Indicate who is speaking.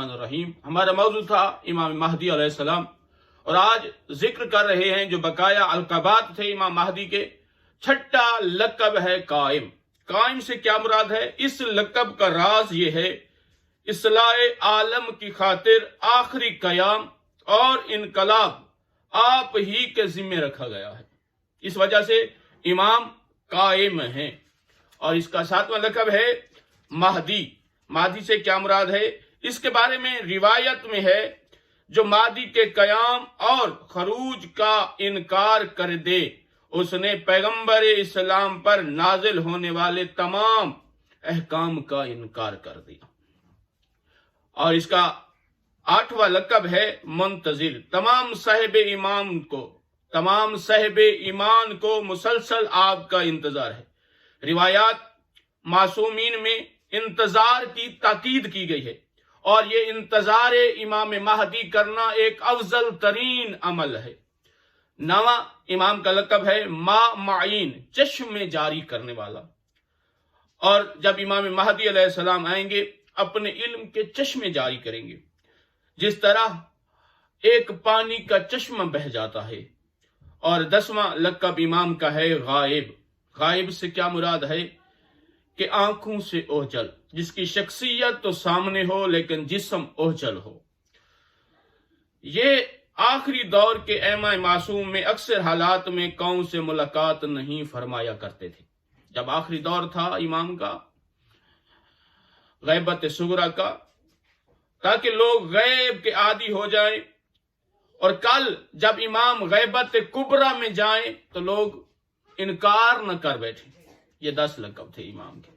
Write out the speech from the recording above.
Speaker 1: الرحیم ہمارا موضوع تھا امام مہدی علیہ السلام، اور آج ذکر کر رہے ہیں جو بقایا القابات تھے امام مہدی کے۔ چھٹا لقب ہے قائم۔ قائم سے کیا مراد ہے؟ اس لقب کا راز یہ ہے اصلاح عالم کی خاطر آخری قیام اور انقلاب آپ ہی کے ذمہ رکھا گیا ہے، اس وجہ سے امام قائم ہیں۔ اور اس کا ساتواں لقب ہے مہدی۔ مہدی سے کیا مراد ہے؟ اس کے بارے میں روایت میں ہے جو مہدی کے قیام اور خروج کا انکار کر دے اس نے پیغمبر اسلام پر نازل ہونے والے تمام احکام کا انکار کر دیا۔ اور اس کا آٹھواں لقب ہے منتظر۔ تمام صاحب ایمان کو مسلسل آپ کا انتظار ہے۔ روایات معصومین میں انتظار کی تاکید کی گئی ہے، اور یہ انتظار امام مہدی کرنا ایک افضل ترین عمل ہے۔ نواں امام کا لقب ہے معین، چشم جاری کرنے والا۔ اور جب امام مہدی علیہ السلام آئیں گے اپنے علم کے چشمے جاری کریں گے، جس طرح ایک پانی کا چشمہ بہہ جاتا ہے۔ اور 10واں لقب امام کا ہے غائب۔ غائب سے کیا مراد ہے کہ آنکھوں سے اوجھل، جس کی شخصیت تو سامنے ہو لیکن جسم اوجھل ہو۔ یہ آخری دور کے ائمہ معصوم میں اکثر حالات میں قوم سے ملاقات نہیں فرمایا کرتے تھے۔ جب آخری دور تھا امام کا، غیبت صغرا کا، تاکہ لوگ غیب کے عادی ہو جائیں، اور کل جب امام غیبت کبرا میں جائیں تو لوگ انکار نہ کر بیٹھیں۔ یہ 10 لقب تھے امام کے۔